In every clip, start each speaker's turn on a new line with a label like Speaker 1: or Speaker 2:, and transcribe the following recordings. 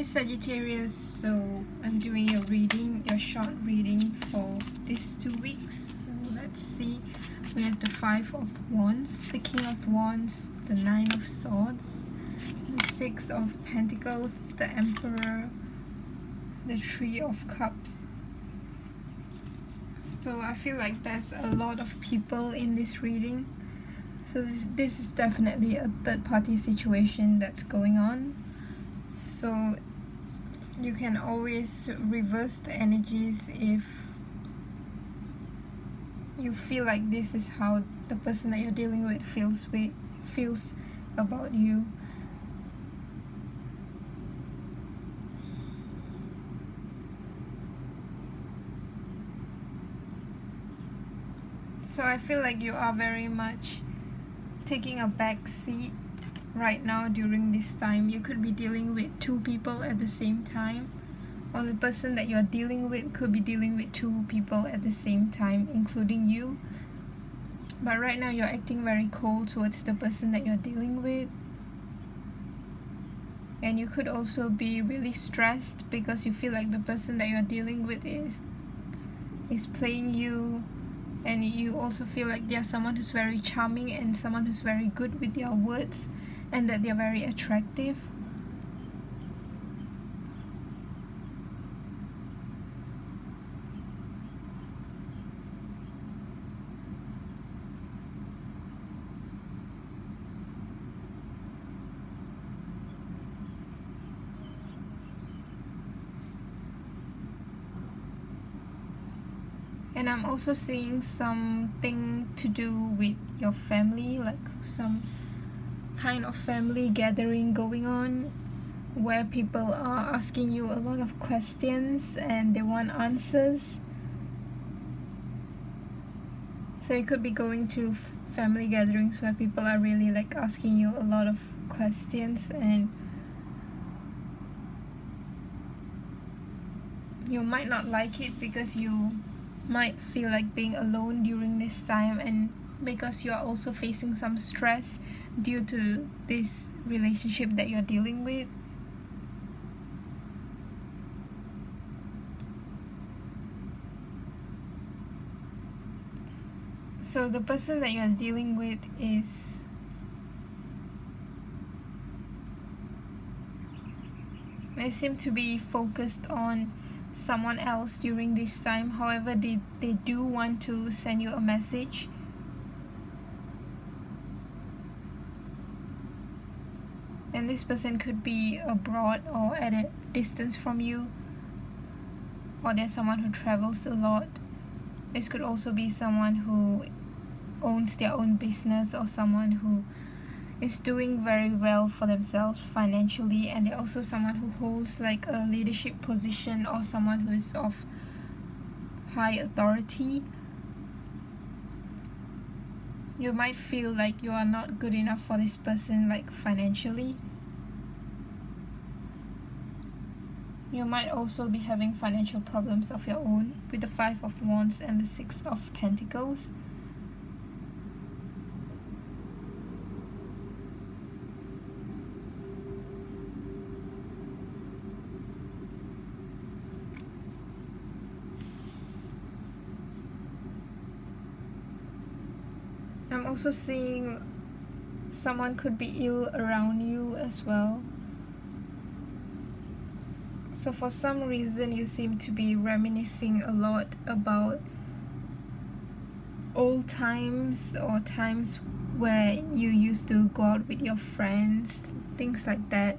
Speaker 1: Hi Sagittarius, so I'm doing your reading, your short reading for these 2 weeks. So let's see. We have the 5 of Wands, the King of Wands, the 9 of Swords, the 6 of Pentacles, the Emperor, the 3 of Cups. So I feel like there's a lot of people in this reading. So this is definitely a third party situation that's going on. So you can always reverse the energies if you feel like this is how the person that you're dealing with feels about you. So I feel like you are very much taking a back seat right now during this time. You could be dealing with 2 people at the same time, or the person that you're dealing with could be dealing with 2 people at the same time, including you. But right now you're acting very cold towards the person that you're dealing with. And you could also be really stressed because you feel like the person that you're dealing with is playing you. And you also feel like they're someone who's very charming and someone who's very good with their words, and that they're very attractive. And I'm also seeing something to do with your family, like some kind of family gathering going on where people are asking you a lot of questions and they want answers. So you could be going to family gatherings where people are really like asking you a lot of questions, and you might not like it because you might feel like being alone during this time, and because you are also facing some stress due to this relationship that you're dealing with. So the person that you're dealing with they seem to be focused on someone else during this time. However, they do want to send you a message. And this person could be abroad or at a distance from you, or there's someone who travels a lot. This could also be someone who owns their own business, or someone who is doing very well for themselves financially, and they're also someone who holds like a leadership position, or someone who is of high authority. You might feel like you are not good enough for this person, like financially. You might also be having financial problems of your own with the 5 of Wands and the 6 of Pentacles. I'm also seeing someone could be ill around you as well. So for some reason you seem to be reminiscing a lot about old times, or times where you used to go out with your friends, things like that.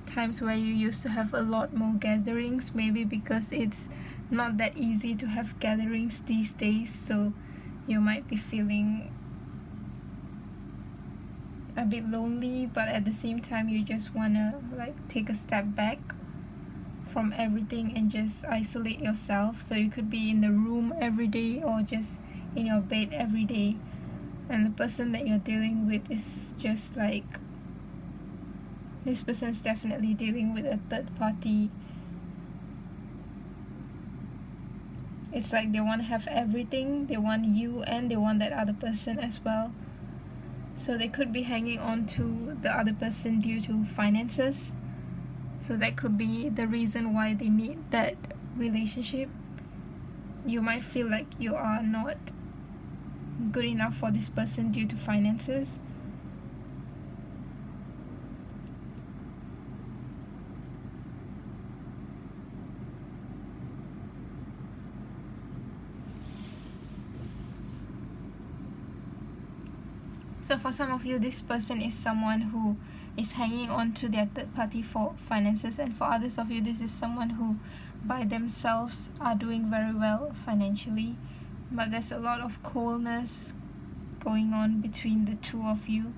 Speaker 1: Times where you used to have a lot more gatherings, maybe because it's not that easy to have gatherings these days. So you might be feeling a bit lonely, but at the same time you just want to like take a step back from everything and just isolate yourself. So you could be in the room every day, or just in your bed every day, and the person that you're dealing with is just like, this person's definitely dealing with a third party. It's like they want to have everything. They want you and they want that other person as well. So they could be hanging on to the other person due to finances. So that could be the reason why they need that relationship. You might feel like you are not good enough for this person due to finances. So for some of you, this person is someone who is hanging on to their third party for finances, and for others of you, this is someone who by themselves are doing very well financially, but there's a lot of coldness going on between the two of you,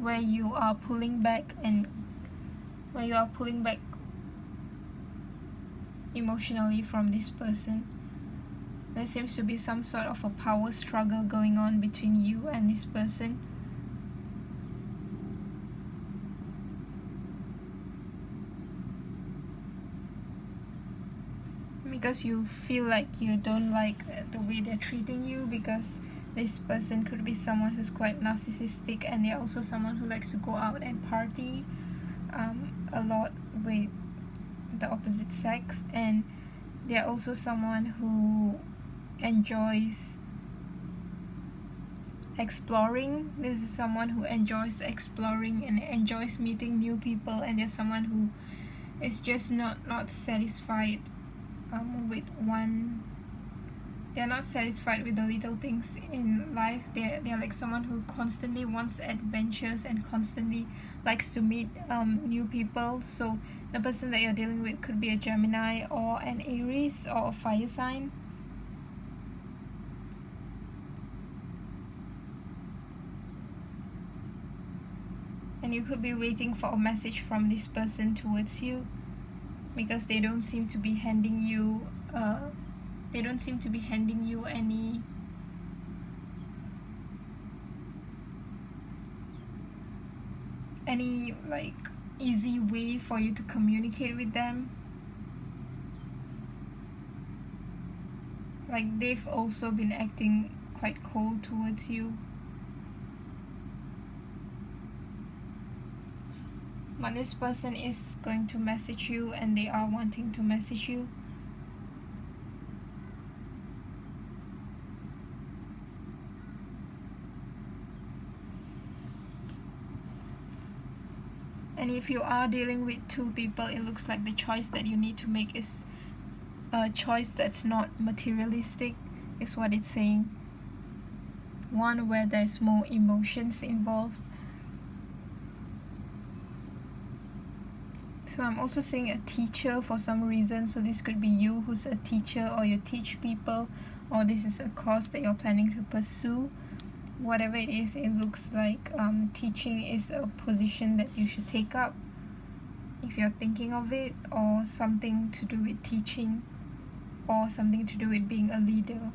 Speaker 1: where you are pulling back emotionally from this person. There seems to be some sort of a power struggle going on between you and this person. Because you feel like you don't like the way they're treating you, because this person could be someone who's quite narcissistic, and they're also someone who likes to go out and party a lot with the opposite sex, and they're also someone who enjoys exploring. This is someone who enjoys exploring and enjoys meeting new people, and they're someone who is just not satisfied with one. They're not satisfied with the little things in life. They're like someone who constantly wants adventures and constantly likes to meet new people. So the person that you're dealing with could be a Gemini or an Aries or a fire sign. And you could be waiting for a message from this person towards you, because they don't seem to be handing you any like easy way for you to communicate with them. Like they've also been acting quite cold towards you. But this person is going to message you, and they are wanting to message you. And if you are dealing with two people, it looks like the choice that you need to make is a choice that's not materialistic, is what it's saying. One where there's more emotions involved. So I'm also seeing a teacher for some reason. So this could be you who's a teacher, or you teach people, or this is a course that you're planning to pursue. Whatever it is, it looks like teaching is a position that you should take up if you're thinking of it, or something to do with teaching, or something to do with being a leader.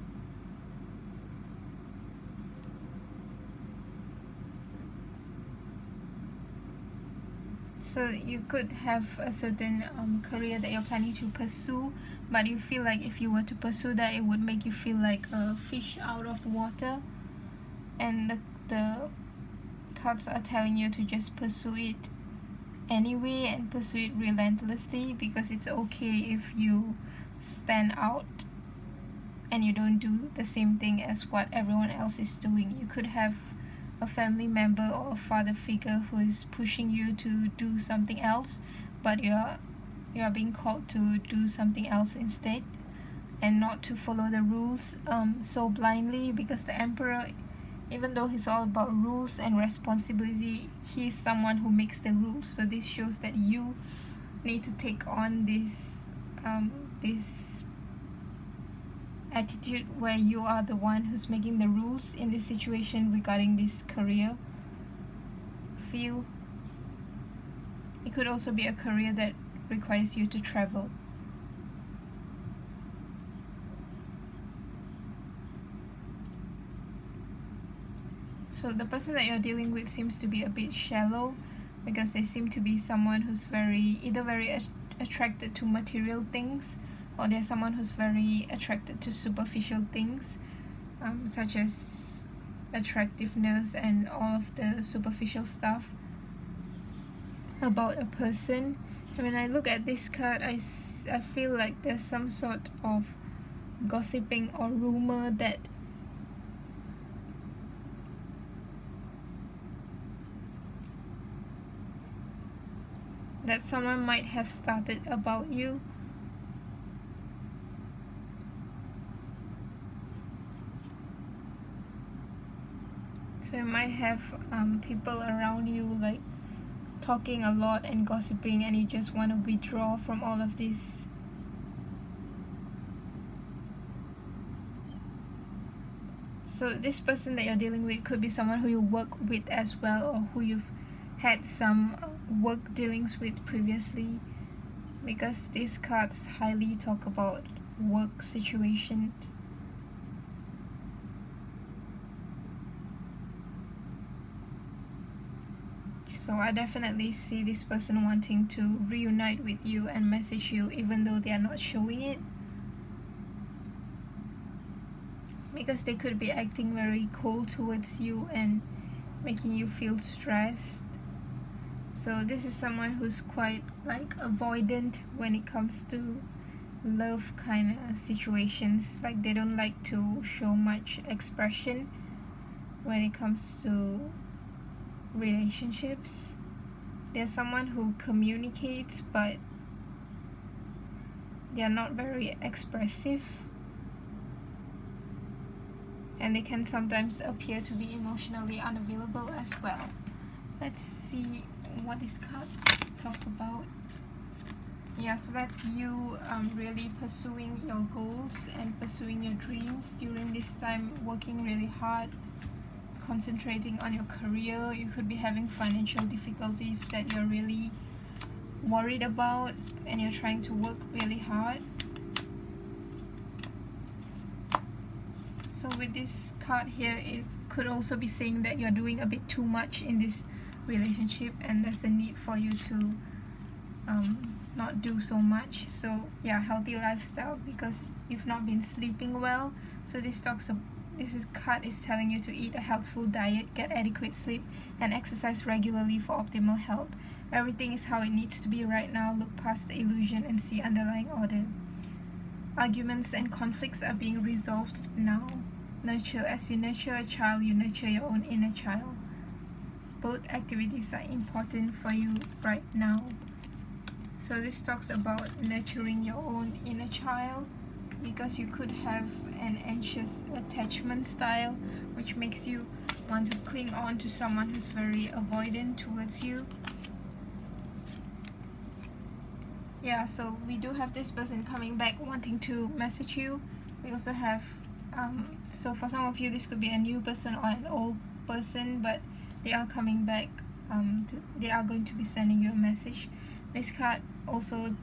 Speaker 1: So you could have a certain career that you're planning to pursue, but you feel like if you were to pursue that, it would make you feel like a fish out of water, and the cards are telling you to just pursue it anyway and pursue it relentlessly, because it's okay if you stand out and you don't do the same thing as what everyone else is doing. You could have a family member or a father figure who is pushing you to do something else, but you are being called to do something else instead, and not to follow the rules so blindly, because the Emperor, even though he's all about rules and responsibility, he's someone who makes the rules. So this shows that you need to take on this attitude where you are the one who's making the rules in this situation regarding this career field. It could also be a career that requires you to travel. So the person that you're dealing with seems to be a bit shallow, because they seem to be someone who's either very attracted to material things, or they're someone who's very attracted to superficial things, such as attractiveness and all of the superficial stuff about a person. When I look at this card, I feel like there's some sort of gossiping or rumor that someone might have started about you. So you might have people around you like talking a lot and gossiping, and you just want to withdraw from all of this. So this person that you're dealing with could be someone who you work with as well, or who you've had some work dealings with previously, because these cards highly talk about work situations. So I definitely see this person wanting to reunite with you and message you even though they are not showing it, because they could be acting very cold towards you and making you feel stressed. So this is someone who's quite like avoidant when it comes to love kind of situations. Like they don't like to show much expression when it comes to relationships. They're someone who communicates, but they're not very expressive, and they can sometimes appear to be emotionally unavailable as well. Let's see what these cards talk about. Yeah, so that's you really pursuing your goals and pursuing your dreams during this time, working really hard, concentrating on your career. You could be having financial difficulties that you're really worried about, and you're trying to work really hard. So with this card here, it could also be saying that you're doing a bit too much in this relationship, and there's a need for you to not do so much. So yeah, healthy lifestyle, because you've not been sleeping well. So this card is telling you to eat a healthful diet, get adequate sleep, and exercise regularly for optimal health. Everything is how it needs to be right now. Look past the illusion and see underlying order. Arguments and conflicts are being resolved now. Nurture. As you nurture a child, you nurture your own inner child. Both activities are important for you right now. So this talks about nurturing your own inner child, because you could have an anxious attachment style, which makes you want to cling on to someone who's very avoidant towards you. Yeah, so we do have this person coming back wanting to message you. We also have so for some of you this could be a new person or an old person, but they are coming back. They are going to be sending you a message. This card also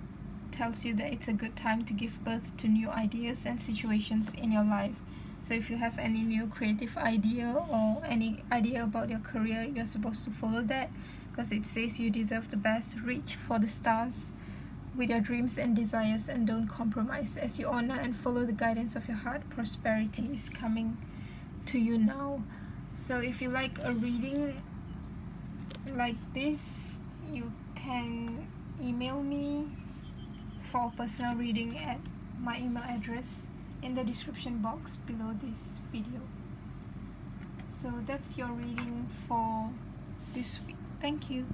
Speaker 1: tells you that it's a good time to give birth to new ideas and situations in your life. So if you have any new creative idea or any idea about your career, you're supposed to follow that, because it says you deserve the best. Reach for the stars with your dreams and desires, and don't compromise. As you honor and follow the guidance of your heart, prosperity is coming to you now. So if you like a reading like this, you can email me for personal reading at my email address in the description box below this video. So that's your reading for this week. Thank you.